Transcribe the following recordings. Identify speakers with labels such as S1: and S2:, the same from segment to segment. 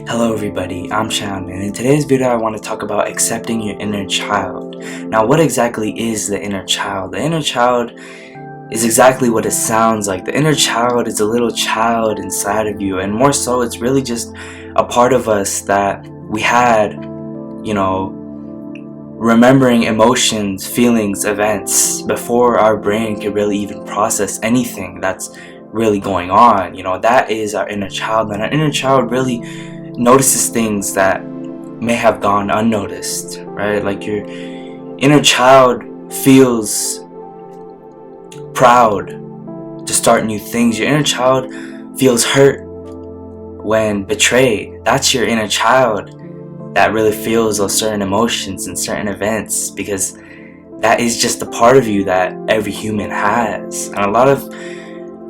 S1: Hello everybody, I'm Sean, and in today's video I want to talk about accepting your inner child. Now, what exactly is the inner child? The inner child is exactly what it sounds like. The inner child is a little child inside of you, and more so it's really just a part of us that we had, remembering emotions, feelings, events before our brain could really even process anything that's really going on. That is our inner child, and our inner child really notices things that may have gone unnoticed, right? Like your inner child feels proud to start new things. Your inner child feels hurt when betrayed. That's your inner child that really feels those certain emotions and certain events, because that is just a part of you that every human has. And a lot of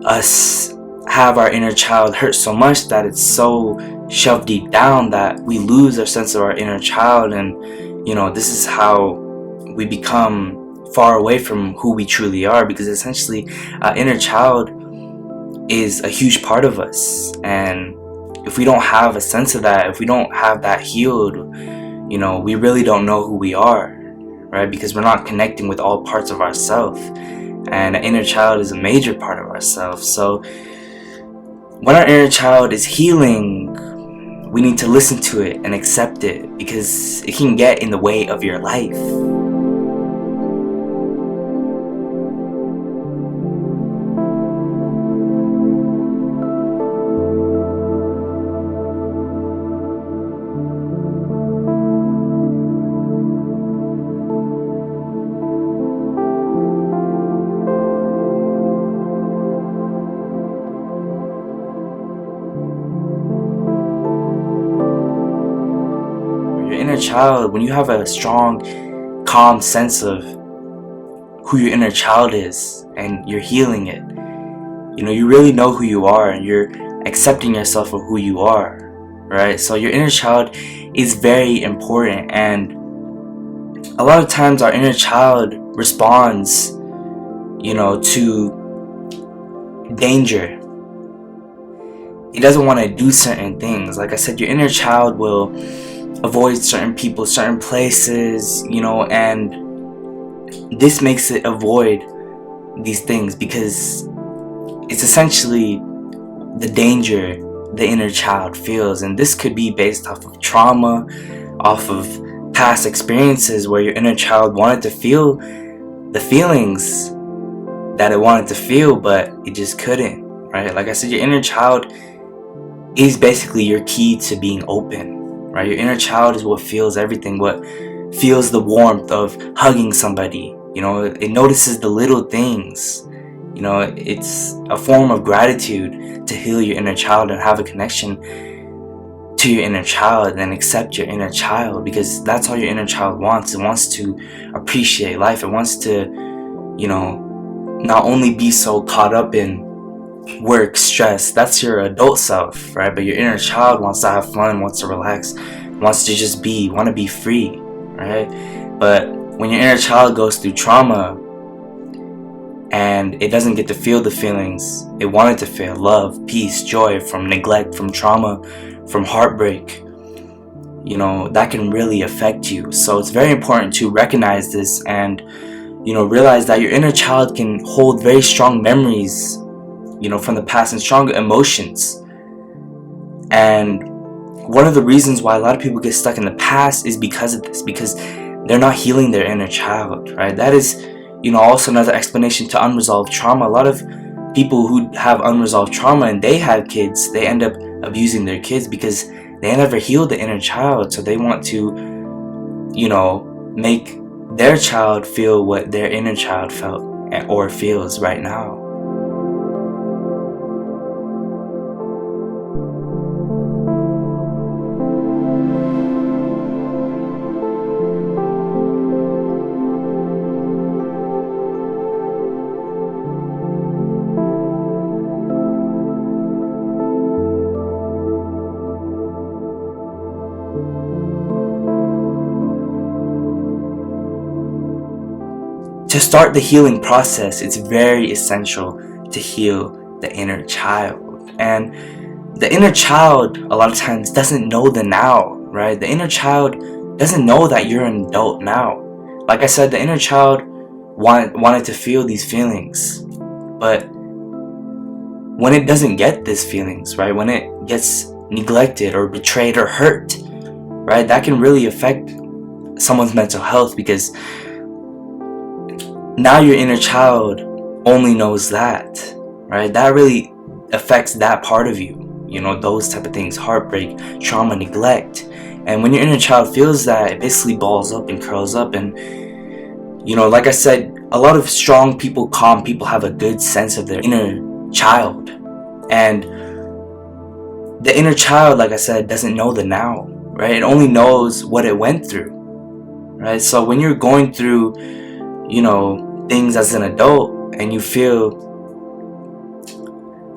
S1: us have our inner child hurt so much that it's so shoved deep down that we lose our sense of our inner child, and this is how we become far away from who we truly are, because essentially our inner child is a huge part of us, and if we don't have a sense of that, if we don't have that healed, we really don't know who we are, right? Because we're not connecting with all parts of ourselves, and an inner child is a major part of ourselves. So when our inner child is healing, we need to listen to it and accept it, because it can get in the way of your life. Your inner child, when you have a strong, calm sense of who your inner child is and you're healing it, you really know who you are and you're accepting yourself for who you are, right? So your inner child is very important, and a lot of times our inner child responds, to danger. He doesn't want to do certain things. Like I said, your inner child will avoid certain people, certain places, and this makes it avoid these things because it's essentially the danger the inner child feels. And this could be based off of trauma, off of past experiences where your inner child wanted to feel the feelings that it wanted to feel, but it just couldn't, right? Like I said, your inner child is basically your key to being open, right? Your inner child is what feels everything, what feels the warmth of hugging somebody. It notices the little things. It's a form of gratitude to heal your inner child and have a connection to your inner child and accept your inner child, because that's all your inner child wants. It wants to appreciate life. It wants to, not only be so caught up in work, stress. That's your adult self, right? But your inner child wants to have fun, wants to relax, wants to just be, want to be free, right? But when your inner child goes through trauma and it doesn't get to feel the feelings it wanted to feel, love, peace, joy, from neglect, from trauma, from heartbreak, that can really affect you. So it's very important to recognize this and realize that your inner child can hold very strong memories from the past and strong emotions. And one of the reasons why a lot of people get stuck in the past is because of this, because they're not healing their inner child, right? That is, also another explanation to unresolved trauma. A lot of people who have unresolved trauma and they have kids, they end up abusing their kids because they never healed the inner child. So they want to, make their child feel what their inner child felt or feels right now. To start the healing process, it's very essential to heal the inner child. And the inner child a lot of times doesn't know the now, right? The inner child doesn't know that you're an adult now. Like I said, the inner child wanted to feel these feelings, but when it doesn't get these feelings, right, when it gets neglected or betrayed or hurt, right, that can really affect someone's mental health, because now your inner child only knows that, right? That really affects that part of you, those type of things: heartbreak, trauma, neglect. And when your inner child feels that, it basically balls up and curls up. And like I said, a lot of strong people, calm people, have a good sense of their inner child. And the inner child, like I said, doesn't know the now, right? It only knows what it went through, right? So when you're going through things as an adult, and you feel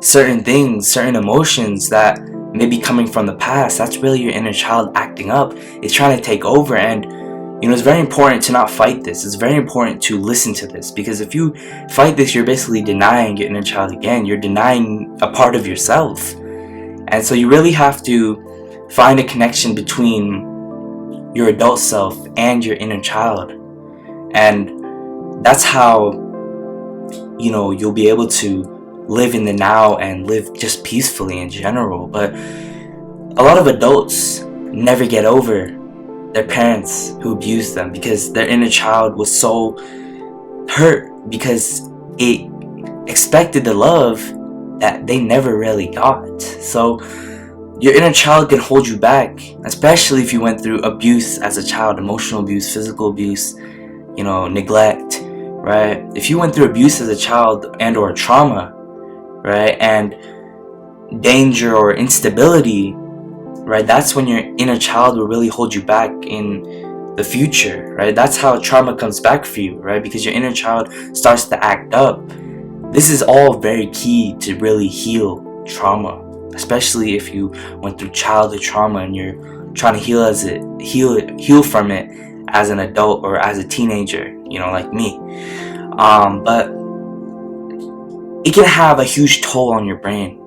S1: certain things, certain emotions that may be coming from the past, that's really your inner child acting up. It's trying to take over. And it's very important to not fight this. It's very important to listen to this, because if you fight this, you're basically denying your inner child again. You're denying a part of yourself. And so you really have to find a connection between your adult self and your inner child. And that's how you'll be able to live in the now and live just peacefully in general. But a lot of adults never get over their parents who abused them, because their inner child was so hurt because it expected the love that they never really got. So your inner child can hold you back, especially if you went through abuse as a child: emotional abuse, physical abuse, neglect, right? If you went through abuse as a child and or trauma, right, and danger or instability, right, that's when your inner child will really hold you back in the future, right? That's how trauma comes back for you, right? Because your inner child starts to act up. This is all very key to really heal trauma, especially if you went through childhood trauma and you're trying to heal from it as an adult or as a teenager, like me. But it can have a huge toll on your brain,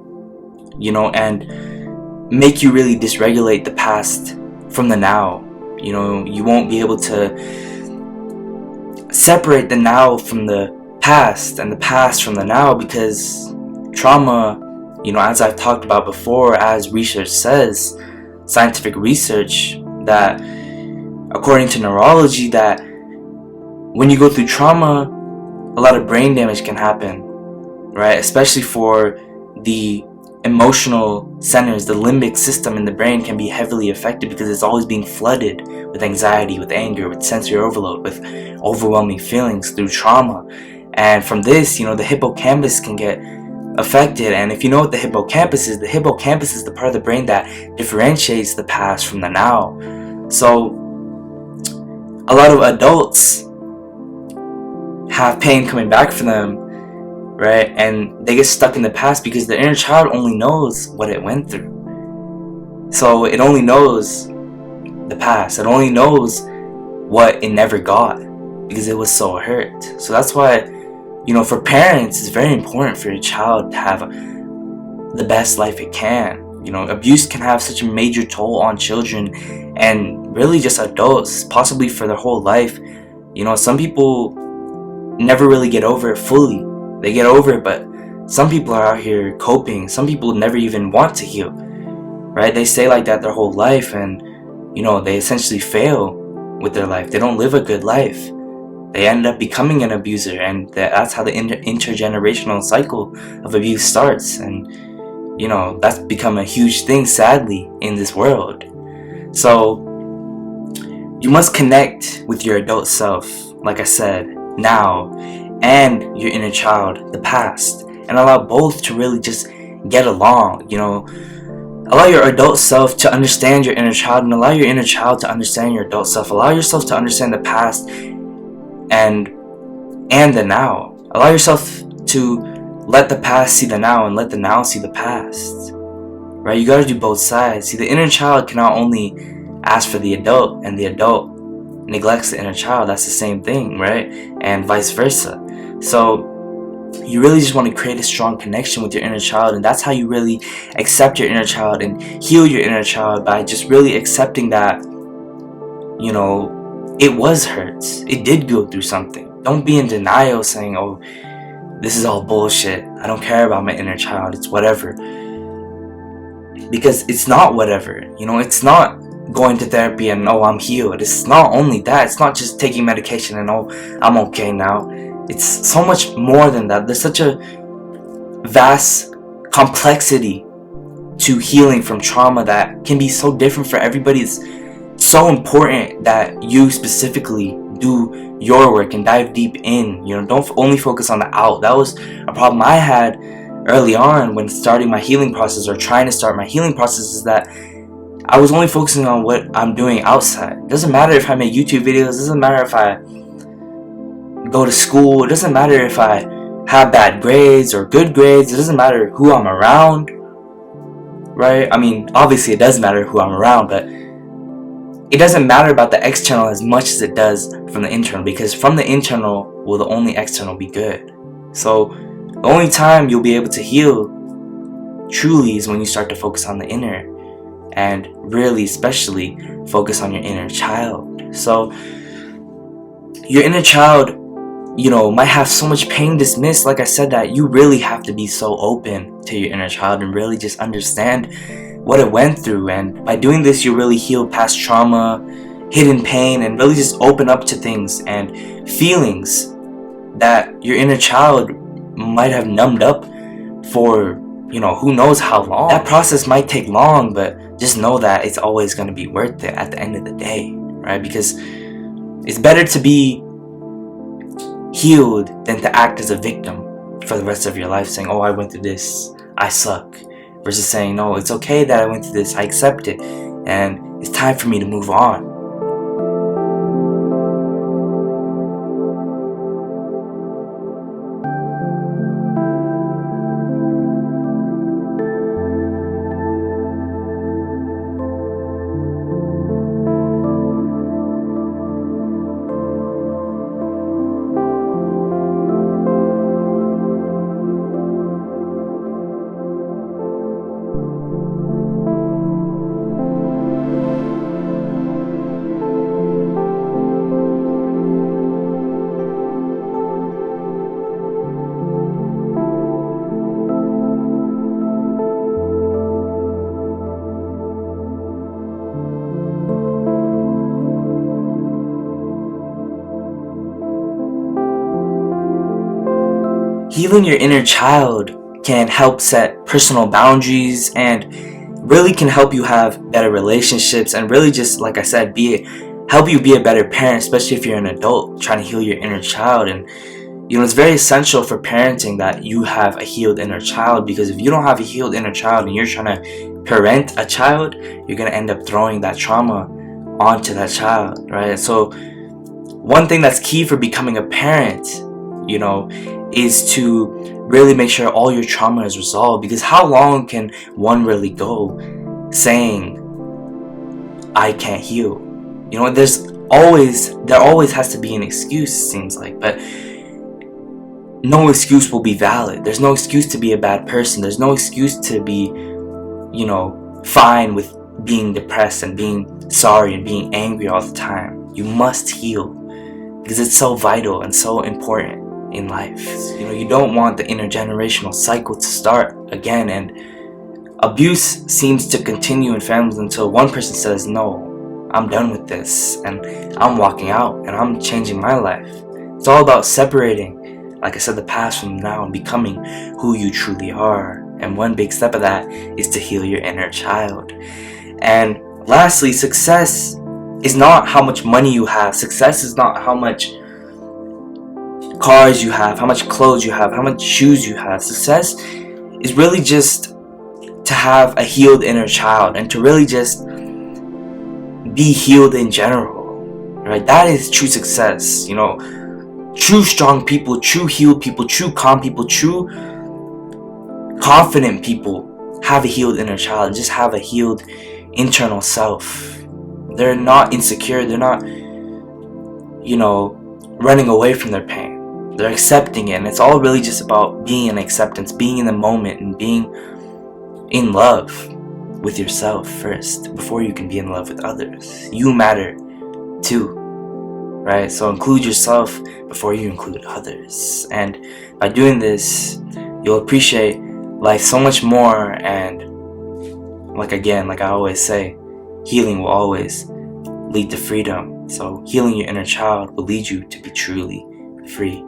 S1: and make you really dysregulate the past from the now. You won't be able to separate the now from the past and the past from the now, because trauma, as I've talked about before, as research says, scientific research, that according to neurology, that when you go through trauma, a lot of brain damage can happen, right? Especially for the emotional centers. The limbic system in the brain can be heavily affected, because it's always being flooded with anxiety, with anger, with sensory overload, with overwhelming feelings through trauma. And from this, the hippocampus can get affected. And if you know what the hippocampus is the part of the brain that differentiates the past from the now. So a lot of adults have pain coming back for them, right? And they get stuck in the past because the inner child only knows what it went through. So it only knows the past. It only knows what it never got, because it was so hurt. So that's why, for parents, it's very important for your child to have the best life it can. Abuse can have such a major toll on children, and really just adults, possibly for their whole life. Some people never really get over it fully. They get over it, but some people are out here coping. Some people never even want to heal, right? They stay like that their whole life, and they essentially fail with their life. They don't live a good life. They end up becoming an abuser, and that's how the intergenerational cycle of abuse starts. And that's become a huge thing, sadly, in this world. So you must connect with your adult self, like I said, now, and your inner child, the past, and allow both to really just get along. Allow your adult self to understand your inner child, and allow your inner child to understand your adult self. Allow yourself to understand the past and the now. Allow yourself to let the past see the now, and let the now see the past, right? You gotta do both sides. See, the inner child cannot only ask for the adult, and the adult neglects the inner child. That's the same thing, right? And vice versa. So you really just want to create a strong connection with your inner child, and that's how you really accept your inner child and heal your inner child, by just really accepting that, you know, it was hurts. It did go through something. Don't be in denial saying, oh, this is all bullshit. I don't care about my inner child. It's whatever. Because it's not whatever. You know, it's not going to therapy and, oh, I'm healed. It's not only that. It's not just taking medication and, oh, I'm okay now. It's so much more than that. There's such a vast complexity to healing from trauma that can be so different for everybody. It's so important that you specifically do your work and dive deep in. You know, don't only focus on the out. That was a problem I had early on when starting my healing process, or trying to start my healing process, is that I was only focusing on what I'm doing outside. It doesn't matter if I make YouTube videos. It doesn't matter if I go to school. It doesn't matter if I have bad grades or good grades. It doesn't matter who I'm around, right? I mean, obviously it does matter who I'm around, but it doesn't matter about the external as much as it does from the internal, because from the internal will the only external be good. So the only time you'll be able to heal truly is when you start to focus on the inner, and really especially focus on your inner child. So your inner child, you know, might have so much pain dismissed, like I said, that you really have to be so open to your inner child and really just understand what it went through. And by doing this, you really heal past trauma, hidden pain, and really just open up to things and feelings that your inner child might have numbed up for, you know, who knows how long. That process might take long, but just know that it's always going to be worth it at the end of the day, right? Because it's better to be healed than to act as a victim for the rest of your life, saying, oh, I went through this, I suck, versus saying, no, it's okay that I went through this, I accept it, and it's time for me to move on. Healing your inner child can help set personal boundaries, and really can help you have better relationships, and really just, like I said, help you be a better parent, especially if you're an adult trying to heal your inner child. And you know, it's very essential for parenting that you have a healed inner child, because if you don't have a healed inner child and you're trying to parent a child, you're going to end up throwing that trauma onto that child, right? So one thing that's key for becoming a parent, you know, is to really make sure all your trauma is resolved. Because how long can one really go saying, I can't heal? You know, there always has to be an excuse, it seems like, but no excuse will be valid. There's no excuse to be a bad person. There's no excuse to be, you know, fine with being depressed and being sorry and being angry all the time. You must heal, because it's so vital and so important in life. You know, you don't want the intergenerational cycle to start again, and abuse seems to continue in families until one person says, no, I'm done with this, and I'm walking out, and I'm changing my life. It's all about separating, like I said, the past from now, and becoming who you truly are. And one big step of that is to heal your inner child. And lastly, success is not how much money you have. Success is not how much cars you have, how much clothes you have, how much shoes you have. Success is really just to have a healed inner child, and to really just be healed in general, right? That is true success. You know, true strong people, true healed people, true calm people, true confident people have a healed inner child, and just have a healed internal self. They're not insecure. They're not, you know, running away from their pain. They're accepting it, and it's all really just about being in acceptance, being in the moment, and being in love with yourself first before you can be in love with others. You matter too, right? So include yourself before you include others, and by doing this, you'll appreciate life so much more. And like I always say, healing will always lead to freedom. So healing your inner child will lead you to be truly free.